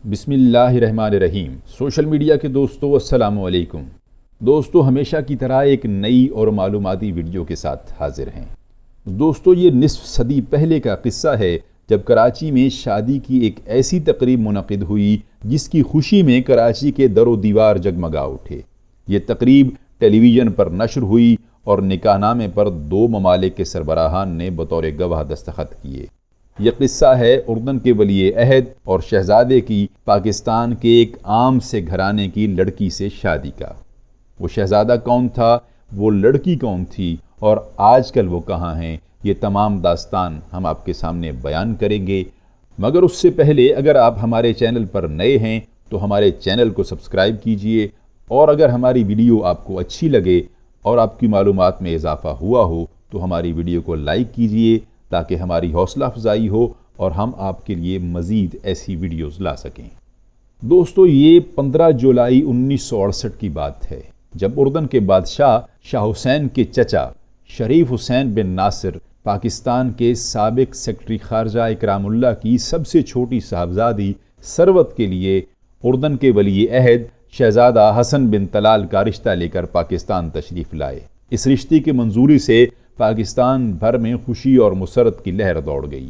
بسم اللہ الرحمن الرحیم۔ سوشل میڈیا کے دوستو السلام علیکم۔ دوستو ہمیشہ کی طرح ایک نئی اور معلوماتی ویڈیو کے ساتھ حاضر ہیں۔ دوستو یہ نصف صدی پہلے کا قصہ ہے جب کراچی میں شادی کی ایک ایسی تقریب منعقد ہوئی جس کی خوشی میں کراچی کے در و دیوار جگمگا اٹھے۔ یہ تقریب ٹیلی ویژن پر نشر ہوئی اور نکاح نامے پر 2 ممالک کے سربراہان نے بطور گواہ دستخط کیے۔ یہ قصہ ہے اردن کے ولی عہد اور شہزادے کی پاکستان کے ایک عام سے گھرانے کی لڑکی سے شادی کا۔ وہ شہزادہ کون تھا، وہ لڑکی کون تھی اور آج کل وہ کہاں ہیں، یہ تمام داستان ہم آپ کے سامنے بیان کریں گے۔ مگر اس سے پہلے اگر آپ ہمارے چینل پر نئے ہیں تو ہمارے چینل کو سبسکرائب کیجئے، اور اگر ہماری ویڈیو آپ کو اچھی لگے اور آپ کی معلومات میں اضافہ ہوا ہو تو ہماری ویڈیو کو لائک کیجئے تاکہ ہماری حوصلہ افزائی ہو اور ہم آپ کے لیے مزید ایسی ویڈیوز لا سکیں۔ دوستو یہ 15 جولائی 1968 کی بات ہے جب اردن کے بادشاہ شاہ حسین کے چچا شریف حسین بن ناصر پاکستان کے سابق سیکرٹری خارجہ اکرام اللہ کی سب سے چھوٹی صاحبزادی ثروت کے لیے اردن کے ولی عہد شہزادہ حسن بن طلال کا رشتہ لے کر پاکستان تشریف لائے۔ اس رشتے کی منظوری سے پاکستان بھر میں خوشی اور مسرت کی لہر دوڑ گئی۔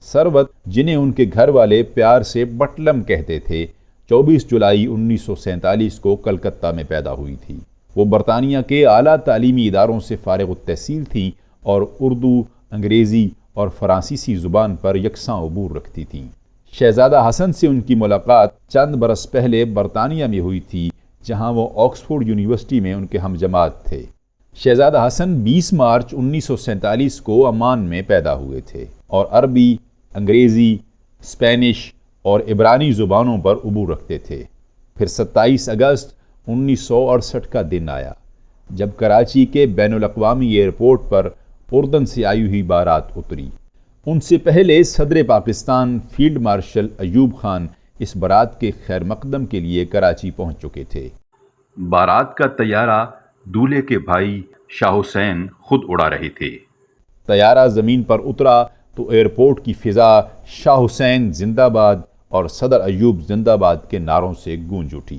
ثروت، جنہیں ان کے گھر والے پیار سے بٹلم کہتے تھے، 24 جولائی 1947 کو کلکتہ میں پیدا ہوئی تھی۔ وہ برطانیہ کے اعلیٰ تعلیمی اداروں سے فارغ التحصیل تھیں اور اردو، انگریزی اور فرانسیسی زبان پر یکساں عبور رکھتی تھیں۔ شہزادہ حسن سے ان کی ملاقات چند برس پہلے برطانیہ میں ہوئی تھی، جہاں وہ آکسفورڈ یونیورسٹی میں ان کے ہم جماعت تھے۔ شہزادہ حسن 20 مارچ 1947 کو عمان میں پیدا ہوئے تھے اور عربی، انگریزی، اسپینش اور عبرانی زبانوں پر عبور رکھتے تھے۔ پھر 27 اگست 1968 کا دن آیا جب کراچی کے بین الاقوامی ایئرپورٹ پر اردن سے آئی ہوئی بارات اتری۔ ان سے پہلے صدر پاکستان فیلڈ مارشل ایوب خان اس بارات کے خیر مقدم کے لیے کراچی پہنچ چکے تھے۔ بارات کا طیارہ دولہے کے بھائی شاہ حسین خود اڑا رہے تھے۔ طیارہ زمین پر اترا تو ایئرپورٹ کی فضا شاہ حسین زندہ باد اور صدر ایوب زندہ باد کے نعروں سے گونج اٹھی۔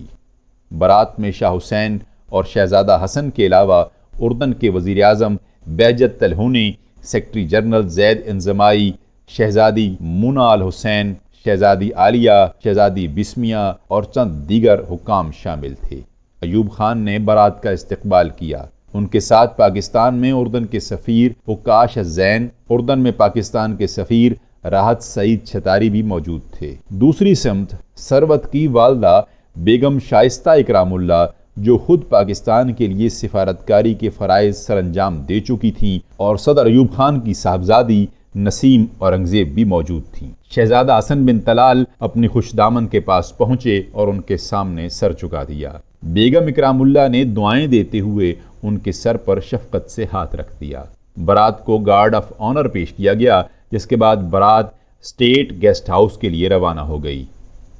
بارات میں شاہ حسین اور شہزادہ حسن کے علاوہ اردن کے وزیر اعظم بہجت تلہونی، سیکرٹری جنرل زید انضمائی، شہزادی مونا الحسین، شہزادی عالیہ، شہزادی بسمیہ اور چند دیگر حکام شامل تھے۔ ایوب خان نے بارات کا استقبال کیا۔ ان کے ساتھ پاکستان میں اردن کے سفیر عکاش الزین، اردن میں پاکستان کے سفیر راحت سعید چھتاری بھی موجود تھے۔ دوسری سمت ثروت کی والدہ بیگم شائستہ اکرام اللہ، جو خود پاکستان کے لیے سفارتکاری کے فرائض سر انجام دے چکی تھیں، اور صدر ایوب خان کی صاحبزادی نسیم اورنگزیب بھی موجود تھیں۔ شہزادہ حسن بن طلال اپنی خوش دامن کے پاس پہنچے اور ان کے سامنے سر جھکا دیا۔ بیگم اکرام اللہ نے دعائیں دیتے ہوئے ان کے سر پر شفقت سے ہاتھ رکھ دیا۔ بارات کو گارڈ آف آنر پیش کیا گیا، جس کے بعد بارات اسٹیٹ گیسٹ ہاؤس کے لیے روانہ ہو گئی۔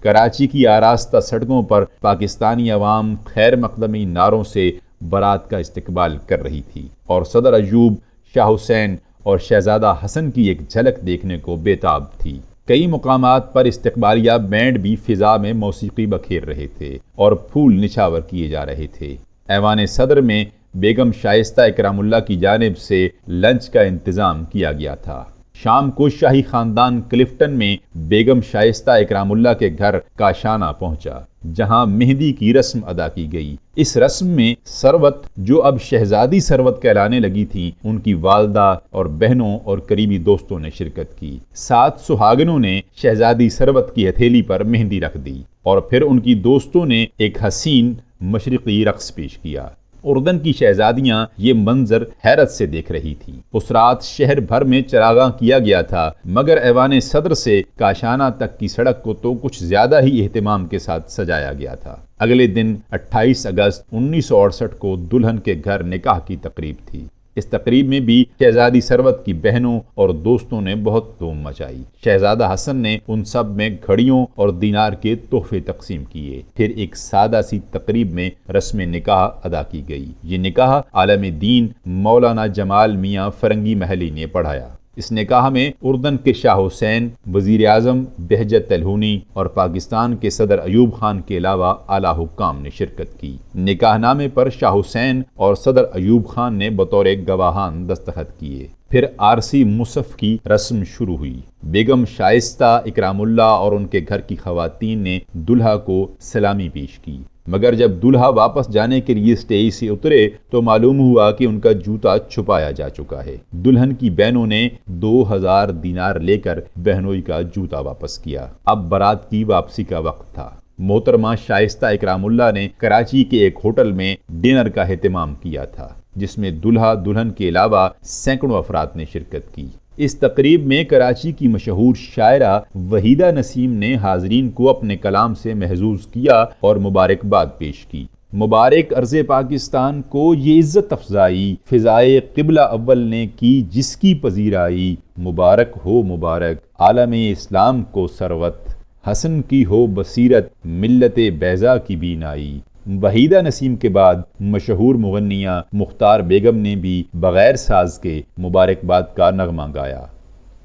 کراچی کی آراستہ سڑکوں پر پاکستانی عوام خیر مقدمی نعروں سے بارات کا استقبال کر رہی تھی اور صدر ایوب، شاہ حسین اور شہزادہ حسن کی ایک جھلک دیکھنے کو بےتاب تھی۔ کئی مقامات پر استقبالیہ بینڈ بھی فضا میں موسیقی بکھیر رہے تھے اور پھول نچھاور کیے جا رہے تھے۔ ایوان صدر میں بیگم شائستہ اکرام اللہ کی جانب سے لنچ کا انتظام کیا گیا تھا۔ شام کو شاہی خاندان کلفٹن میں بیگم شائستہ اکرام اللہ کے گھر کاشانہ پہنچا، جہاں مہندی کی رسم ادا کی گئی۔ اس رسم میں ثروت، جو اب شہزادی ثروت کہلانے لگی تھی، ان کی والدہ اور بہنوں اور قریبی دوستوں نے شرکت کی۔ 7 سہاگنوں نے شہزادی ثروت کی ہتھیلی پر مہندی رکھ دی اور پھر ان کی دوستوں نے ایک حسین مشرقی رقص پیش کیا۔ اردن کی شہزادیاں یہ منظر حیرت سے دیکھ رہی تھیں۔ اس رات شہر بھر میں چراغاں کیا گیا تھا، مگر ایوان صدر سے کاشانہ تک کی سڑک کو تو کچھ زیادہ ہی اہتمام کے ساتھ سجایا گیا تھا۔ اگلے دن 28 اگست 1968 کو دلہن کے گھر نکاح کی تقریب تھی۔ اس تقریب میں بھی شہزادی ثروت کی بہنوں اور دوستوں نے بہت دھوم مچائی۔ شہزادہ حسن نے ان سب میں گھڑیوں اور دینار کے تحفے تقسیم کیے۔ پھر ایک سادہ سی تقریب میں رسم نکاح ادا کی گئی۔ یہ نکاح عالم دین مولانا جمال میاں فرنگی محلی نے پڑھایا۔ اس نکاح میں اردن کے شاہ حسین، وزیر اعظم بہجت الہونی اور پاکستان کے صدر ایوب خان کے علاوہ اعلیٰ حکام نے شرکت کی۔ نکاح نامے پر شاہ حسین اور صدر ایوب خان نے بطور گواہان دستخط کیے۔ پھر عارسی مصحف کی رسم شروع ہوئی۔ بیگم شائستہ اکرام اللہ اور ان کے گھر کی خواتین نے دلہا کو سلامی پیش کی، مگر جب دلہا واپس جانے کے لیے اسٹیج سے اترے تو معلوم ہوا کہ ان کا جوتا چھپایا جا چکا ہے۔ دلہن کی بہنوں نے 2000 دینار لے کر بہنوئی کا جوتا واپس کیا۔ اب بارات کی واپسی کا وقت تھا۔ محترمہ شائستہ اکرام اللہ نے کراچی کے ایک ہوٹل میں ڈنر کا اہتمام کیا تھا، جس میں دلہا دلہن کے علاوہ سینکڑوں افراد نے شرکت کی۔ اس تقریب میں کراچی کی مشہور شاعرہ وحیدہ نسیم نے حاضرین کو اپنے کلام سے محظوظ کیا اور مبارکباد پیش کی۔ مبارک عرض پاکستان کو یہ عزت افزائی فضائے قبلہ اول نے کی جس کی پذیرائی، مبارک ہو مبارک عالم اسلام کو ثروت، حسن کی ہو بصیرت ملت بیضا کی بینائی۔ وحیدہ نسیم کے بعد مشہور مغنیہ مختار بیگم نے بھی بغیر ساز کے مبارکباد کا نغمہ گایا۔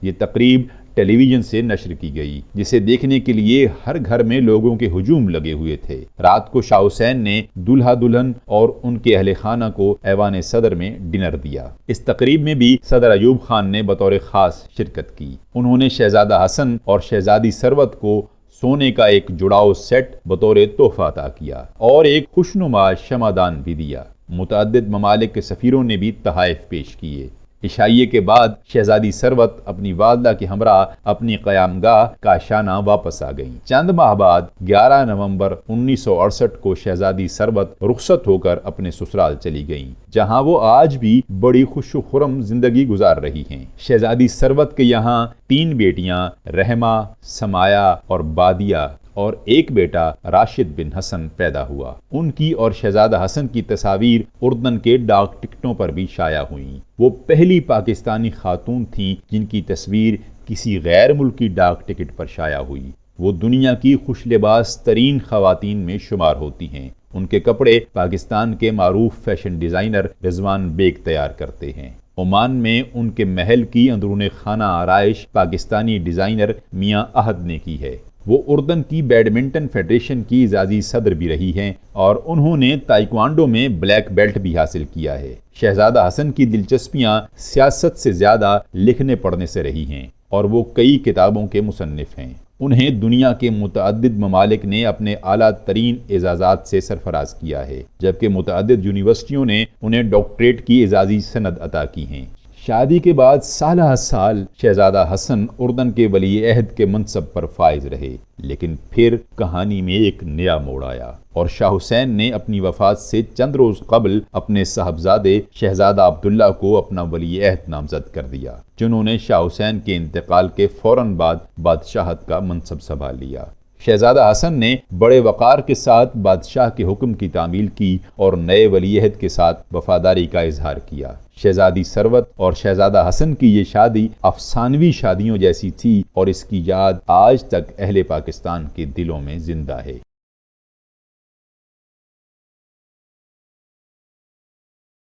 یہ تقریب ٹیلی ویژن سے نشر کی گئی، جسے دیکھنے کے لیے ہر گھر میں لوگوں کے ہجوم لگے ہوئے تھے۔ رات کو شاہ حسین نے دلہا دلہن اور ان کے اہل خانہ کو ایوان صدر میں ڈنر دیا۔ اس تقریب میں بھی صدر ایوب خان نے بطور خاص شرکت کی۔ انہوں نے شہزادہ حسن اور شہزادی ثروت کو سونے کا ایک جڑاؤ سیٹ بطور تحفہ عطا کیا اور ایک خوشنما شمعدان بھی دیا۔ متعدد ممالک کے سفیروں نے بھی تحائف پیش کیے۔ عشائیے کے بعد شہزادی ثروت اپنی والدہ کے ہمراہ اپنی قیام گاہ کاشانہ واپس آ گئیں۔ چند ماہ بعد 11 نومبر 1968 کو شہزادی ثروت رخصت ہو کر اپنے سسرال چلی گئیں، جہاں وہ آج بھی بڑی خوش و خرم زندگی گزار رہی ہیں۔ شہزادی ثروت کے یہاں 3 بیٹیاں رحمہ، سمایہ اور بادیہ اور ایک بیٹا راشد بن حسن پیدا ہوا۔ ان کی اور شہزادہ حسن کی تصاویر اردن کے ڈاک ٹکٹوں پر بھی شائع ہوئیں۔ وہ پہلی پاکستانی خاتون تھیں جن کی تصویر کسی غیر ملکی ڈاک ٹکٹ پر شائع ہوئی۔ وہ دنیا کی خوش لباس ترین خواتین میں شمار ہوتی ہیں۔ ان کے کپڑے پاکستان کے معروف فیشن ڈیزائنر رضوان بیگ تیار کرتے ہیں۔ عمان میں ان کے محل کی اندرون خانہ آرائش پاکستانی ڈیزائنر میاں احد نے کی ہے۔ وہ اردن کی بیڈمنٹن فیڈریشن کی اعزازی صدر بھی رہی ہیں اور انہوں نے تائیکوانڈو میں بلیک بیلٹ بھی حاصل کیا ہے۔ شہزادہ حسن کی دلچسپیاں سیاست سے زیادہ لکھنے پڑھنے سے رہی ہیں اور وہ کئی کتابوں کے مصنف ہیں۔ انہیں دنیا کے متعدد ممالک نے اپنے اعلیٰ ترین اعزازات سے سرفراز کیا ہے، جبکہ متعدد یونیورسٹیوں نے انہیں ڈاکٹریٹ کی اعزازی سند عطا کی ہیں۔ شادی کے بعد سالہ سال شہزادہ حسن اردن کے ولی عہد کے منصب پر فائز رہے، لیکن پھر کہانی میں ایک نیا موڑ آیا اور شاہ حسین نے اپنی وفات سے چند روز قبل اپنے صاحبزادے شہزادہ عبداللہ کو اپنا ولی عہد نامزد کر دیا، جنہوں نے شاہ حسین کے انتقال کے فوراً بعد بادشاہت کا منصب سنبھال لیا۔ شہزادہ حسن نے بڑے وقار کے ساتھ بادشاہ کے حکم کی تعمیل کی اور نئے ولی عہد کے ساتھ وفاداری کا اظہار کیا۔ شہزادی ثروت اور شہزادہ حسن کی یہ شادی افسانوی شادیوں جیسی تھی اور اس کی یاد آج تک اہل پاکستان کے دلوں میں زندہ ہے۔